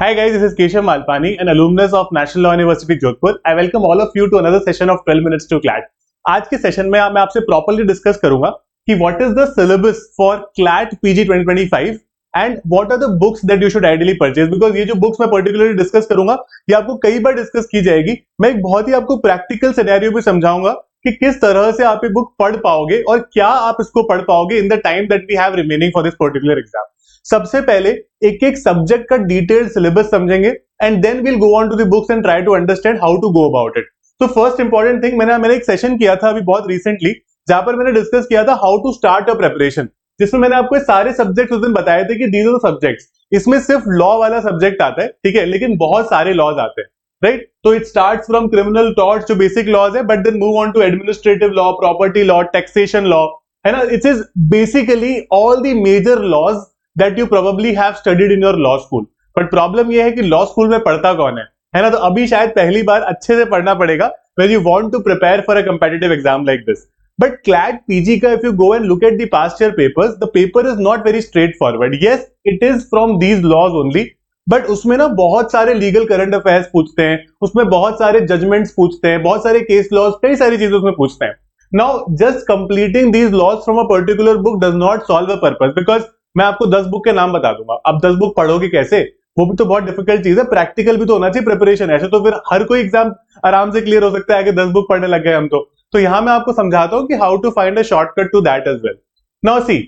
Hi guys, this is Keshav Malpani, an alumnus of National Law University Jodhpur. I welcome all of you to another session of 12 minutes to CLAT. आज के session में मैं आपसे properly discuss करूंगा कि what is the syllabus for CLAT PG 2025 and what are the books that you should ideally purchase. Because ये जो books मैं पर्टिकुलरली डिस्कस करूंगा ये आपको कई बार डिस्कस की जाएगी। मैं एक बहुत ही आपको प्रैक्टिकल सिनेरियो भी समझाऊंगा कि किस तरह से आप ये बुक पढ़ पाओगे और क्या आप इसको पढ़ पाओगे in the time that we have remaining for this particular exam. सबसे पहले एक एक सब्जेक्ट का डिटेल्ड सिलेबस समझेंगे and then will go on to the books and try to understand how to go about it. तो first important thing, मैंने एक session किया था अभी बहुत रिसेंटली जहां पर मैंने डिस्कस किया था how to start a preparation, जिसमें मैंने आपको सारे सब्जेक्ट उस दिन बताए थे कि दीज आर द सब्जेक्ट्स। इसमें सिर्फ लॉ वाला सब्जेक्ट आता है, ठीक है, लेकिन बहुत सारे लॉज आते हैं, राइट। तो it starts from criminal torts जो बेसिक लॉज है, but then move on to administrative law, property law, taxation law, है ना। It is basically all the major laws that you probably have studied in your law school. But problem ये है कि law school में पढ़ता कौन है ना। तो अभी शायद पहली बार अच्छे से पढ़ना पड़ेगा when you want to prepare for a competitive exam like this. But CLAT PG का if you go and look at the past year papers, the paper is not very straightforward. Yes, it is from these laws only, but उसमें ना बहुत सारे legal current affairs पूछते हैं, उसमें बहुत सारे judgments पूछते हैं, बहुत सारे case laws, कई सारी चीजें उसमें पूछते हैं। Now, just completing these laws from a particular book does not solve a purpose, because मैं आपको 10 बुक के नाम बता दूंगा, अब 10 बुक पढ़ोगे कैसे, वो भी तो बहुत डिफिकल्ट चीज है। प्रैक्टिकल भी तो होना चाहिए प्रिपरेशन, ऐसे तो फिर हर कोई एग्जाम आराम से क्लियर हो सकता है कि 10 बुक पढ़ने लग गए हम तो यहां मैं आपको समझाता हूं कि how to find a shortcut to that as well. Now see,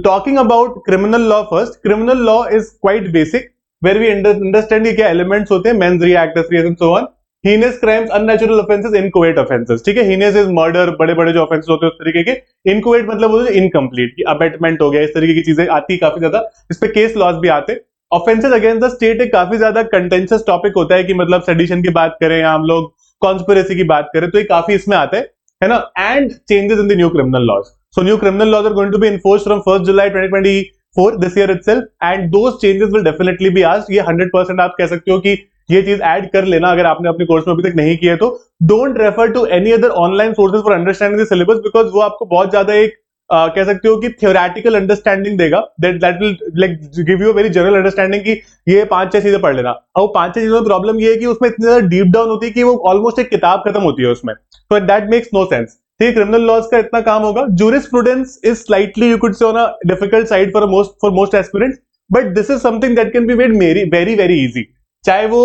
talking about criminal law first. Criminal law is quite basic where we understand क्या एलिमेंट्स होते हैं, mens rea, act, and so on. Heinous crimes, unnatural offences, inchoate offences, ठीक है। Heinous is murder, बड़े बड़े जो offences होते हैं उस तरीके के। इनकोवेट मतलब वो इनकम्प्लीट, कि अबेटमेंट हो गया, इस तरीके की चीजें आती है काफी ज्यादा, इस पे केस लॉज भी आते हैं। ऑफेंसेस अगेंस्ट द स्टेट एक काफी ज्यादा कंटेंशियस टॉपिक होता है कि मतलब सेडिशन की बात करें या हम लोग कॉन्स्पिरेसी की बात करें तो ये काफी इसमें आता है ना। And changes in the new criminal laws, so new criminal laws are going to be enforced from 1 July 2024 this year itself, and those changes will definitely be asked. ये 100% आप कह सकते हो कि ये चीज ऐड कर लेना अगर आपने अपने कोर्स में अभी तक नहीं किया है तो। Don't refer to any other online sources for understanding the syllabus, because वो आपको बहुत ज्यादा एक कह सकते हो कि थियोरेटिकल अंडरस्टैंडिंग देगा, that will like give you a very general understanding कि ये 5-6 चीजें पढ़ लेना। अब वो 5-6 चीजों में प्रॉब्लम ये है कि उसमें इतनी ज्यादा डीप डाउन होती है कि वो ऑलमोस्ट एक किताब खत्म होती है उसमें, तो दैट मेक्स नो सेंस। ठीक है, क्रिमिनल लॉज का इतना काम होगा। Jurisprudence is slightly you could से on a difficult side for most aspirants, but this is something that can be made very very easy. चाहे वो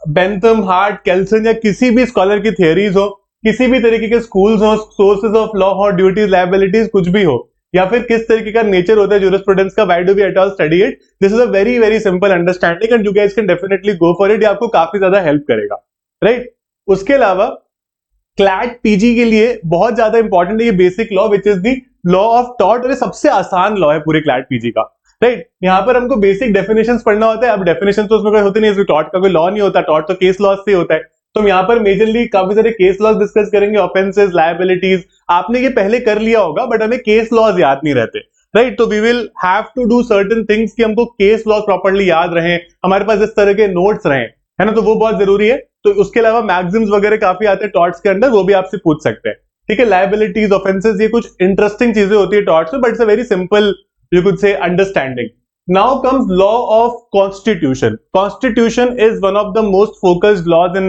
बेंथम, हार्ट, केल्सन या किसी भी स्कॉलर की थियरीज हो, किसी भी तरीके के स्कूल्स हो, सोर्सेज ऑफ लॉ हो, ड्यूटीज, लायबिलिटीज, कुछ भी हो, या फिर किस तरीके का नेचर होता है जूरिस्प्रूडेंस का, why do we at all study it, this is a very very simple understanding and you guys can definitely go for it. ये आपको काफी ज्यादा हेल्प करेगा, राइट। उसके अलावा क्लैट पीजी के लिए बहुत ज्यादा इंपॉर्टेंट है ये basic law which is the law of tort, और ये सबसे आसान लॉ है पूरे क्लैट पीजी का, राइट। यहाँ पर हमको बेसिक डेफिनेशंस पढ़ना होता है। अब डेफिनेशन तो उसमें कोई होती नहीं, टॉर्ट का कोई लॉ नहीं होता, टॉर्ट तो केस लॉज से होता है। तो हम यहाँ पर मेजरली काफी सारे केस लॉज डिस्कस करेंगे, ऑफेंसेस, लायबिलिटीज। आपने ये पहले कर लिया होगा बट हमें केस लॉज याद नहीं रहते, राइट। तो we will have to do certain things कि हमको केस लॉज प्रॉपर्ली याद रहे, हमारे पास इस तरह के नोट्स रहे, है ना, तो वो बहुत जरूरी है। तो उसके अलावा मैक्सिम्स वगैरह काफी आते हैं टॉर्ट्स के अंदर, वो भी आपसे पूछ सकते हैं, ठीक है। लायबिलिटीज, ऑफेंसेस, ये कुछ इंटरेस्टिंग चीजें होती है टॉर्ट्स में, but it's a very simple you could से understanding. Now comes law of constitution. Constitution is one of the most focused laws in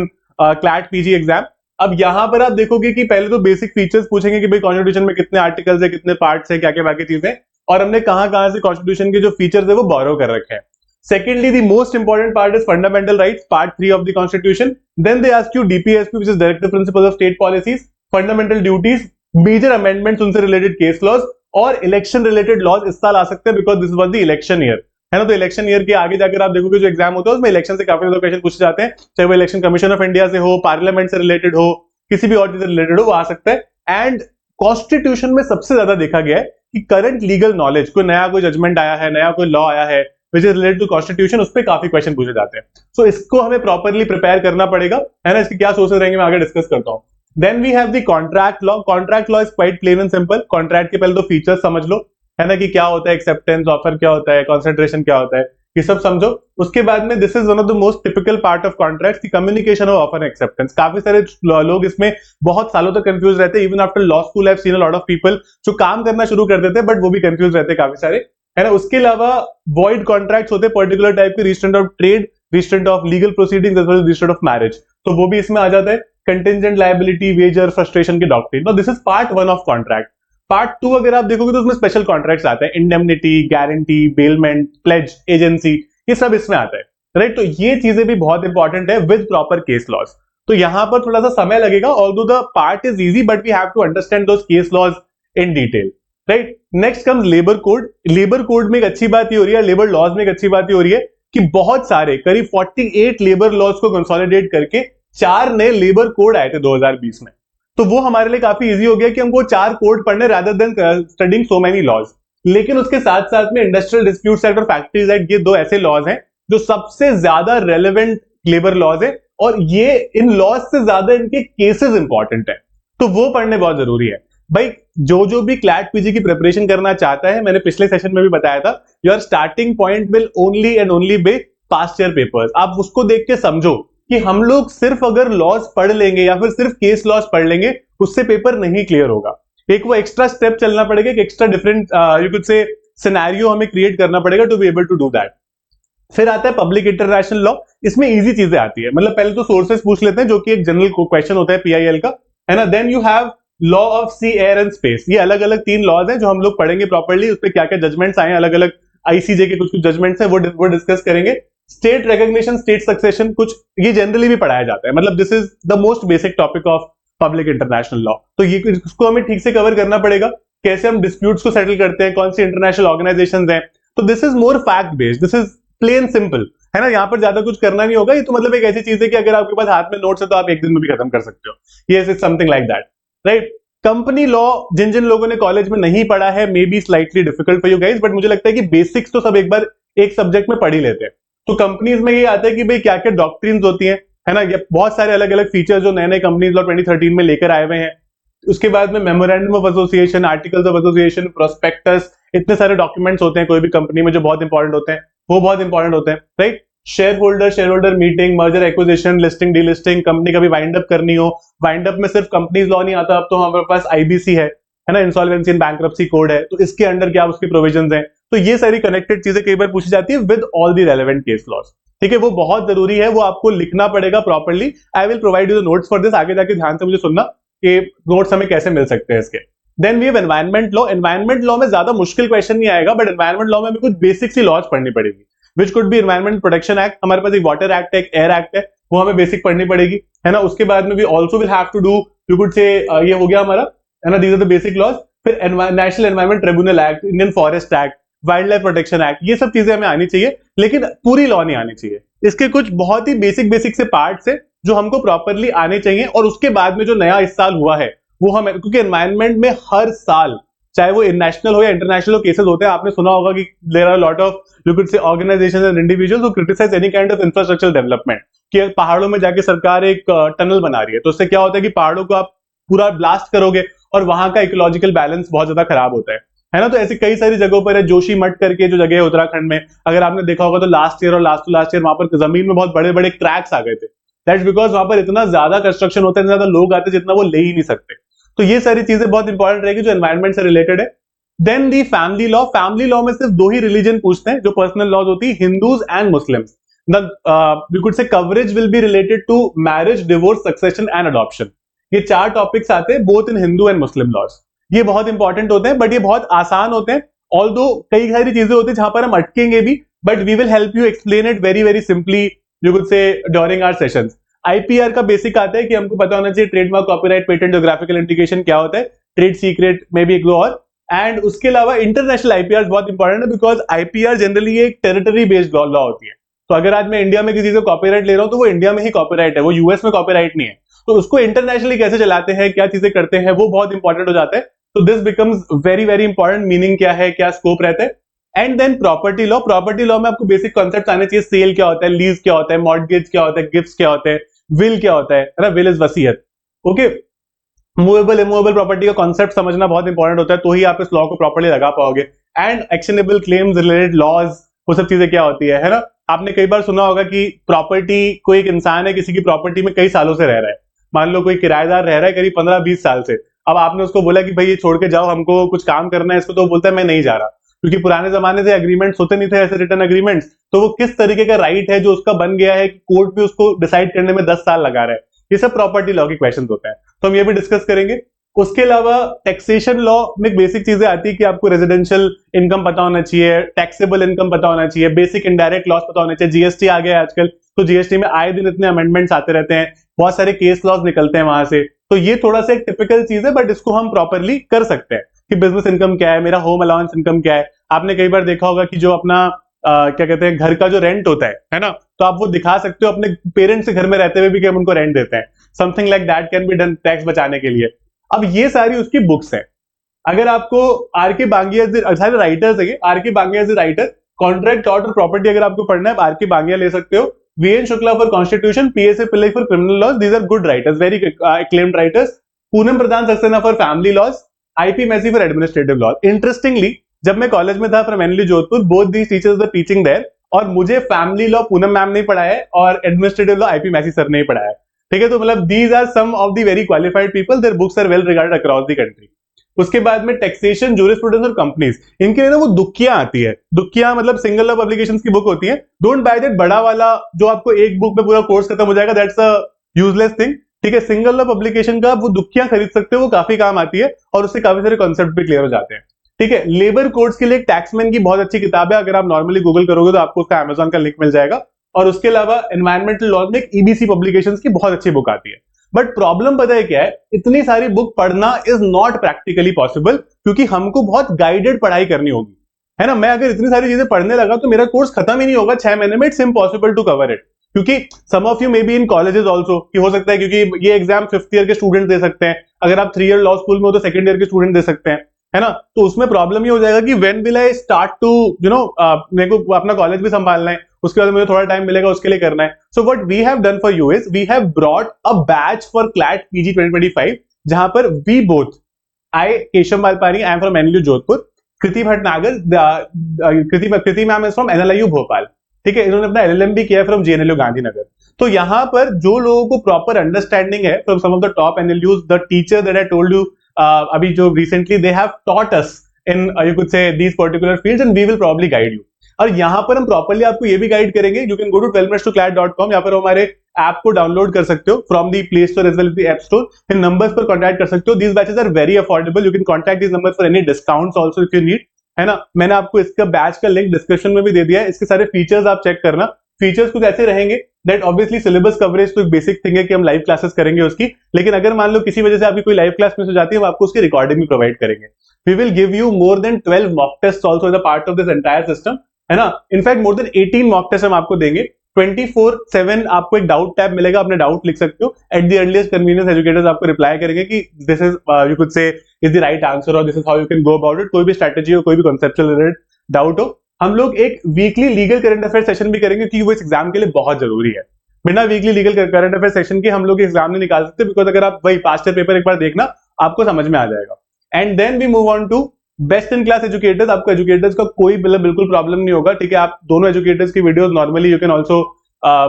CLAT PG exam. अब यहां पर आप देखोगे कि पहले तो बेसिक फीचर्स पूछेंगे कि भाई कॉन्स्टिट्यूशन में कितने आर्टिकल्स है, कितने पार्ट्स है, क्या क्या बाकी चीजें, और हमने कहां से कॉन्स्टिट्यूशन के जो फीचर्स है वो बोरो कर रखे हैं। Secondly, the most important part is fundamental rights, part 3 of the constitution. Then they ask you DPSP, which is directive principles of state policies, fundamental duties, major amendments उनसे related case laws, और election related laws इस साल आ सकते हैं because this was the election year, है ना। तो election year के आगे जाकर आप देखोगे जो एग्जाम होता है उसमें इलेक्शन से काफी ज्यादा क्वेश्चन पूछे जाते हैं, चाहे वो इलेक्शन कमीशन ऑफ इंडिया से हो, पार्लियामेंट से रिलेटेड हो, किसी भी और चीज से रिलेटेड हो, वो आ सकता है। एंड कॉन्स्टिट्यूशन में सबसे ज्यादा देखा गया है कि करंट लीगल नॉलेज, कोई जजमेंट आया है, नया कोई लॉ आया है which is related to constitution, उस पर काफी क्वेश्चन पूछे जाते हैं। सो इसको हमें प्रॉपरली प्रिपेयर करना पड़ेगा, है ना। इसके क्या सोर्सेज रहेंगे मैं आगे डिस्कस करता हूँ। Then we have the contract law. Contract law is quite plain and simple. Contract के पहले तो फीचर्स समझ लो, है ना, कि क्या होता है एक्सेप्टेंस, ऑफर क्या होता है, कंसंट्रेशन क्या होता है, ये सब समझो। उसके बाद में this is one of the most typical part of contract, की communication of offer and acceptance. काफी सारे लोग इसमें बहुत सालों तक कंफ्यूज रहते हैं, even after law school I have seen a lot of people जो काम करना शुरू कर देते हैं बट वो भी कंफ्यूज रहते हैं काफी सारे, है ना। उसके अलावा वॉइड कॉन्ट्रैक्ट्स होते हैं, पर्टिकुलर टाइप के restraint of trade restraint of legal proceedings as well as restraint of marriage, तो वो भी इसमें आ जाता है। कंटिंजेंट लायबिलिटी, वेजर, फ्रस्ट्रेशन की doctrine. Now this is part 1 of contract. Part 2 अगर आप देखोगे तो उसमें स्पेशल कॉन्ट्रैक्ट्स आते हैं, indemnity, guarantee, bailment, pledge, agency, ये सब इसमें आता है, राइट। तो ये चीजें भी बहुत इंपॉर्टेंट है विद प्रॉपर केस लॉज। तो यहां पर थोड़ा सा समय लगेगा, although the part is easy but we have to understand those case laws in detail, right. Next comes labour code. Labour code में एक अच्छी बात ये हो रही है, लेबर लॉज में एक अच्छी बात ये हो रही है कि बहुत सारे करीब 48 लेबर लॉज को कंसोलिडेट करके 4 नए लेबर कोड आए थे 2020 में। तो वो हमारे लिए काफी इजी हो गया कि हमको 4 कोड पढ़ने rather than studying so many laws. लेकिन उसके साथ साथ में इंडस्ट्रियल डिस्प्यूट्स एक्ट और फैक्ट्रीज एक्ट, ये 2 ऐसे लॉज हैं जो सबसे ज्यादा रेलेवेंट लेबर लॉज है, और ये इन लॉज से ज्यादा इनके केसेस इंपॉर्टेंट है, तो वो पढ़ने बहुत जरूरी है। भाई जो भी क्लैट पीजी की प्रिपरेशन करना चाहता है, मैंने पिछले सेशन में भी बताया था, your starting point will only and only be past year papers. आप उसको देख के समझो कि हम लोग सिर्फ अगर लॉज पढ़ लेंगे या फिर सिर्फ केस लॉज पढ़ लेंगे, उससे पेपर नहीं क्लियर होगा। एक वो एक्स्ट्रा स्टेप चलना पड़ेगा, एक extra different you could say scenario हमें क्रिएट करना पड़ेगा to be able to do that. फिर आता है पब्लिक इंटरनेशनल लॉ। इसमें इजी चीजें आती है, मतलब पहले तो सोर्सेस पूछ लेते हैं जो कि एक जनरल क्वेश्चन होता है पीआईएल का, है ना। Then you have law of sea, air and space. ये अलग अलग 3 लॉज हैं जो हम लोग पढ़ेंगे प्रॉपर्ली, उस पर क्या क्या जजमेंट्स आए हैं, अलग अलग आईसीजे के कुछ कुछ जजमेंट्स हैं, वो डिस्कस करेंगे। स्टेट रिकॉग्निशन, स्टेट सक्सेशन, कुछ ये जनरली भी पढ़ाया जाता है, मतलब this is the most basic topic of public international law. तो ये इसको हमें ठीक से कवर करना पड़ेगा, कैसे हम डिस्प्यूट्स को सेटल करते हैं, कौन सी इंटरनेशनल ऑर्गेनाइजेशंस हैं। तो this is more fact based, this is plain simple, है ना। यहाँ पर ज्यादा कुछ करना नहीं होगा। ये तो मतलब एक ऐसी चीज है कि अगर आपके पास हाथ में नोट्स है तो आप एक दिन में भी खत्म कर सकते हो। Yes, it's something like that, right. Company law जिन जिन लोगों ने कॉलेज में नहीं पढ़ा है, may be slightly difficult for you guys, but मुझे लगता है कि बेसिक्स तो सब एक बार एक सब्जेक्ट में पढ़ ही लेते हैं। तो कंपनीज में ये आता है कि भाई क्या क्या डॉक्ट्रिन्स होती हैं, है ना। ये बहुत सारे अलग अलग फीचर्स जो नए नए कंपनीज लॉ 2013 में लेकर आए हुए हैं। उसके बाद में memorandum of association, articles of association, prospectus, इतने सारे डॉक्यूमेंट्स होते हैं कोई भी कंपनी में जो बहुत इंपॉर्टेंट होते हैं, वो बहुत इंपॉर्टेंट होते हैं, right. Share holder meeting, merger acquisition, listing, delisting, company का भी वाइंड अप करनी हो, वाइंड अप में सिर्फ कंपनीज लॉ नहीं आता, अब तो हमारे पास आईबीसी है ना, इंसॉल्वेंसी एंड बैंक्रप्सी कोड है, तो इसके अंडर क्या उसकी प्रोविजंस हैं। तो ये सारी कनेक्टेड चीजें कई बार पूछी जाती है with all the relevant case laws, ठीक है। वो बहुत जरूरी है, वो आपको लिखना पड़ेगा properly. I will provide you the notes for this, आगे जाके ध्यान से मुझे सुनना कि नोट्स हमें कैसे मिल सकते हैं इसके। Then we have environment law. Environment law में ज्यादा मुश्किल क्वेश्चन नहीं आएगा, बट एनवायरमेंट लॉ में हमें कुछ बेसिक सी लॉज पढ़नी पड़ेगी, which could be environment protection act, हमारे पास एक वाटर एक्ट है, एक एयर एक्ट है, वो हमें बेसिक पढ़नी पड़ेगी, है ना। उसके बाद में we also will have to do, you could say, ये हो गया हमारा, है ना, these are the basic laws. फिर national environment tribunal act, Indian forest act, wildlife protection act, ये सब चीजें हमें आनी चाहिए, लेकिन पूरी लॉ नहीं आनी चाहिए। इसके कुछ बहुत ही बेसिक से पार्ट्स है जो हमको प्रॉपरली आने चाहिए, और उसके बाद में जो नया इस साल हुआ है वो हम, क्योंकि एनवायरमेंट में हर साल, चाहे वो नेशनल हो या इंटरनेशनल केसेस होते हैं, आपने सुना होगा कि there are lot of you could say organisations and individuals who criticise any kind of infrastructure development, कि पहाड़ों में जाके सरकार एक टनल बना रही है, तो उससे क्या होता है कि पहाड़ों को आप पूरा ब्लास्ट करोगे और वहां का इकोलॉजिकल बैलेंस बहुत ज्यादा खराब होता है ना। तो ऐसी कई सारी जगहों पर है, जोशी मठ करके जो जगह है उत्तराखंड में, अगर आपने देखा होगा तो लास्ट ईयर और लास्ट ईयर वहां पर जमीन में बहुत बड़े बड़े क्रैक्स आ गए थे। दैट्स बिकॉज वहां पर इतना ज्यादा कंस्ट्रक्शन होता है, इतना ज्यादा लोग आते हैं जितना वो ले ही नहीं सकते। तो ये सारी चीजें बहुत इंपॉर्टेंट रहेगी जो एनवायरमेंट से रिलेटेड है। देन दी फैमिली लॉ। फैमिली लॉ में सिर्फ 2 ही रिलीजन पूछते हैं जो पर्सनल लॉज होती है, Hindus and Muslims. We could say coverage will be related to marriage, divorce, succession and adoption. ये 4 टॉपिक्स आते हैं both in Hindu and Muslim laws. ये बहुत इंपॉर्टेंट होते हैं, बट ये बहुत आसान होते हैं, ऑल्दो कई सारी चीजें होती है जहां पर हम अटकेंगे भी, but we will help you explain it very very simply, you could say during our sessions. IPR का बेसिक आता है कि हमको पता होना चाहिए trademark, copyright, patent, geographical indication क्या होता है, ट्रेड सीक्रेट में भी एक दो और, एंड उसके अलावा इंटरनेशनल आईपीआर बहुत इंपॉर्टेंट है, बिकॉज आईपीआर जनरली एक टेरिटरी बेस्ड लॉ होती है। तो अगर आज मैं इंडिया में किसी से कॉपीराइट ले रहा हूं तो वो इंडिया में ही कॉपीराइट है, वो यूएस में कॉपीराइट नहीं है। तो उसको इंटरनेशनली कैसे चलाते हैं, क्या चीजें करते हैं, वो बहुत इंपॉर्टेंट हो जाता है। तो this becomes very very important, meaning क्या है, क्या स्कोप रहता है। And then property law. Property law में आपको बेसिक कॉन्सेप्ट आने चाहिए, सेल क्या होता है, लीज क्या होता है, मॉर्टगेज क्या होता है, गिफ्ट क्या होता है, विल क्या होता है ना, विल इज वसीयत, ओके। मूवेबल इमूवेबल प्रॉपर्टी का कॉन्सेप्ट समझना बहुत इंपॉर्टेंट होता है, तो ही आप इस लॉ को प्रॉपर्ली लगा पाओगे। And actionable claims, related laws, वो सब चीजें क्या होती है ना। आपने कई बार सुना होगा कि प्रॉपर्टी, कोई एक इंसान है किसी की प्रॉपर्टी में कई सालों से रह रहा है, मान लो कोई किराएदार रह रहा है करीब 15-20 साल से, अब आपने उसको बोला कि भाई ये छोड़ के जाओ, हमको कुछ काम करना है इसको, तो बोलता है मैं नहीं जा रहा। क्योंकि पुराने जमाने से एग्रीमेंट्स होते नहीं थे ऐसे रिटर्न एग्रीमेंट्स, तो वो किस तरीके का राइट है जो उसका बन गया है कि कोर्ट भी उसको डिसाइड करने में 10 साल लगा रहा है। ये सब प्रॉपर्टी लॉ के क्वेश्चन होते हैं, तो हम ये भी डिस्कस करेंगे। उसके अलावा टैक्सेशन लॉ में बेसिक चीजें आती है कि आपको रेजिडेंशियल इनकम पता होना चाहिए, टैक्सेबल इनकम पता होना चाहिए, बेसिक इनडायरेक्ट लॉस पता होना चाहिए। जीएसटी आ गया है आजकल, तो जीएसटी में आए दिन इतने अमेंडमेंट्स आते रहते हैं, बहुत सारे केस लॉज निकलते हैं वहां से, तो ये थोड़ा सा एक टिपिकल चीज है, बट इसको हम प्रॉपरली कर सकते हैं कि बिजनेस इनकम क्या है, मेरा होम अलाउंस इनकम क्या है। आपने कई बार देखा होगा कि जो अपना क्या कहते हैं घर का जो रेंट होता है ना, तो आप वो दिखा सकते हो अपने पेरेंट्स से घर में रहते हुए भी कि हम उनको रेंट देते हैं। Something like that can be done tax बचाने के लिए। अब ये सारी उसकी बुक्स है। अगर आपको आर के बांगिया सारे राइटर्स है, आर के बांगिया राइटर, कॉन्ट्रैक्ट टॉर्ट और प्रॉपर्टी अगर आपको पढ़ना है आर के बांगिया ले सकते हो। VN Shukla for constitution, PSA Pillai for criminal laws, these are good writers, very acclaimed writers. Poonam Pradhan Saxena for family laws, IP Massey for administrative law. Interestingly जब मैं कॉलेज में था from NLU Jodhpur, both these teachers were teaching there, और मुझे family law Poonam ma'am ने पढ़ाया है और administrative law IP Massey sir ने ही पढ़ाया है। ठीक है, तो मतलब these are some of the very qualified people, their books are well regarded across the country. उसके बाद में टैक्सेशन, जूरिस्प्रूडेंस और कंपनीज, इनके लिए ना वो दुखियां आती है। दुखियां मतलब सिंगल लॉ पब्लिकेशंस की बुक होती है। डोंट बाय दैट बड़ा वाला जो आपको एक बुक में पूरा कोर्स खत्म हो जाएगा, दैट्स अ यूजलेस थिंग। ठीक है, सिंगल लॉ पब्लिकेशन का वो दुखियां खरीद सकते हो, वो काफी काम आती है और उससे काफी सारे कॉन्सेप्ट भी क्लियर हो जाते हैं। ठीक है, लेबर कोड्स के लिए एक टैक्समैन की बहुत अच्छी किताब है, अगर आप नॉर्मली गूगल करोगे तो आपको उसका अमेजोन का लिंक मिल जाएगा। और उसके अलावा एनवायरमेंटल लॉज में एक ईबीसी पब्लिकेशंस की बहुत अच्छी बुक आती है। बट प्रॉब्लम पता है क्या है, इतनी सारी बुक पढ़ना इज नॉट प्रैक्टिकली पॉसिबल, क्योंकि हमको बहुत गाइडेड पढ़ाई करनी होगी, है ना। मैं अगर इतनी सारी चीजें पढ़ने लगा तो मेरा कोर्स खत्म ही नहीं होगा 6 महीने में। It's impossible to cover it, क्योंकि some of you may be in colleges also, कि हो सकता है क्योंकि ये एग्जाम 5th ईयर के स्टूडेंट दे सकते हैं, अगर आप 3 ईयर लॉ स्कूल में हो तो 2nd ईयर के स्टूडेंट दे सकते हैं, है ना। तो उसमें प्रॉब्लम ये हो जाएगा कि when will I start to मेरे को अपना कॉलेज भी संभालना है, उसके बाद मुझे थोड़ा टाइम मिलेगा उसके लिए करना है। So what we have done for you is we have brought a batch for CLAT PG 2025, जहां पर we both, I Keshav Malpani, I am from NLU Jodhpur, Kriti Bhatnagar, Kriti ma'am is from NLU Bhopal. ठीक है, इन्होंने अपना एलएलएम भी किया है फ्रॉम जेएनएलयू गांधीनगर। तो यहाँ पर जो लोगों को प्रॉपर अंडरस्टैंडिंग है from some of the top NLUs, the teacher that I told you अभी जो recently they have taught us in you could say these particular fields, and we will probably guide you. और यहाँ पर हम properly आपको ये भी guide करेंगे। You can go to 12minutes2class.com, यहाँ पर हमारे ऐप को डाउनलोड कर सकते हो from the play store as well as the app store. इन नंबर्स पर कॉन्टैक्ट कर सकते हो। These batches are very affordable, you can contact these numbers for any discounts also if you need, है ना। मैंने आपको इसका बैच का लिंक डिस्क्रिप्शन में भी दे दिया है। इसके सारे फीचर्स आप चेक करना। फीचर्स कुछ ऐसे रहेंगे दैट ऑब्वियसली सिलेबस कवरेज तो एक बेसिक थिंग है कि हम लाइव क्लासेस करेंगे उसकी, लेकिन अगर मान लो किसी वजह से आपकी कोई लाइव क्लास मिस हो जाती है, हम आपको उसकी रिकॉर्डिंग भी प्रोवाइड करेंगे। We will give you more than 12 mock test also as a part of this entire system, है ना। In fact more than 18 mock test हम आपको देंगे। 24/7 आपको एक डाउट टैब मिलेगा, अपने डाउट लिख सकते हो। At the earliest convenience educators आपको रिप्लाई करेंगे कि this is you could say is the right answer और this is how you can go about it. कोई भी स्ट्रेटेजी हो, कोई भी कॉन्सेप्चुअल रिलेटेड डाउट हो। हम लोग एक weekly legal current affair session भी करेंगे, क्योंकि वो इस एग्जाम के लिए बहुत जरूरी है। बिना weekly legal current affair session के हम लोग एग्जाम नहीं निकाल सकते, बिकॉज अगर आप वही पास्ट ईयर पेपर एक बार देखना आपको समझ में आ जाएगा। And then we move on to best in class educators. आपको एजुकेटर्स का कोई बिल्कुल प्रॉब्लम नहीं होगा। ठीक है, आप दोनों एजुकेटर्स की videos normally you can also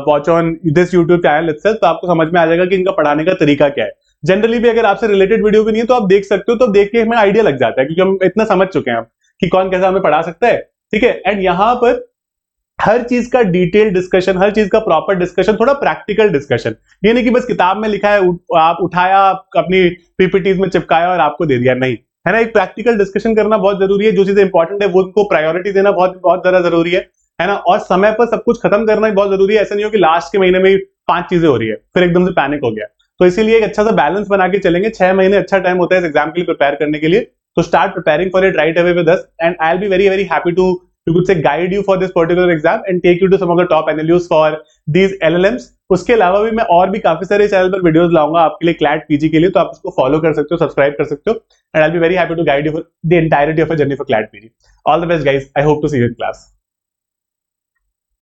watch on this YouTube channel itself, तो आपको समझ में आ जाएगा कि इनका पढ़ाने का तरीका क्या है। जनरली भी अगर आपसे रिलेटेड वीडियो भी नहीं है तो आप देख सकते हो, तो देख के हमें आइडिया लग जाता है, क्योंकि हम इतना समझ चुके हैं कि कौन कैसा हमें पढ़ा सकता है। ठीक है, एंड यहाँ पर हर चीज का डिटेल डिस्कशन, हर चीज का प्रॉपर डिस्कशन, थोड़ा प्रैक्टिकल डिस्कशन। ये नहीं कि बस किताब में लिखा है आप उठाया, अपनी पीपीटीज में चिपकाया और आपको दे दिया, नहीं, है ना। एक प्रैक्टिकल डिस्कशन करना बहुत जरूरी है। जो चीजें इंपॉर्टेंट है वो उनको प्रायोरिटी देना बहुत बहुत ज्यादा जरूरी है ना। और समय पर सब कुछ खत्म करना भी बहुत जरूरी है। ऐसा नहीं हो कि लास्ट के महीने में 5 चीजें हो रही है फिर एकदम से पैनिक हो गया। तो इसीलिए एक अच्छा सा बैलेंस बना के चलेंगे। 6 महीने अच्छा टाइम होता है इस एग्जाम के लिए प्रिपेयर करने के लिए। तो start preparing for it right away with us, and I will be very very happy to you could say guide you for this particular exam and take you to some of the top NLUs for these LLMs। उसके अलावा भी मैं और भी काफी सारे channel पर videos लाऊंगा आपके लिए क्लैट पीजी के लिए, तो आप उसको फॉलो कर सकते हो, सब्सक्राइब कर सकते हो, and I will be very happy to guide you for the entirety of a journey for CLAT PG. All the best guys, I hope to see you in class.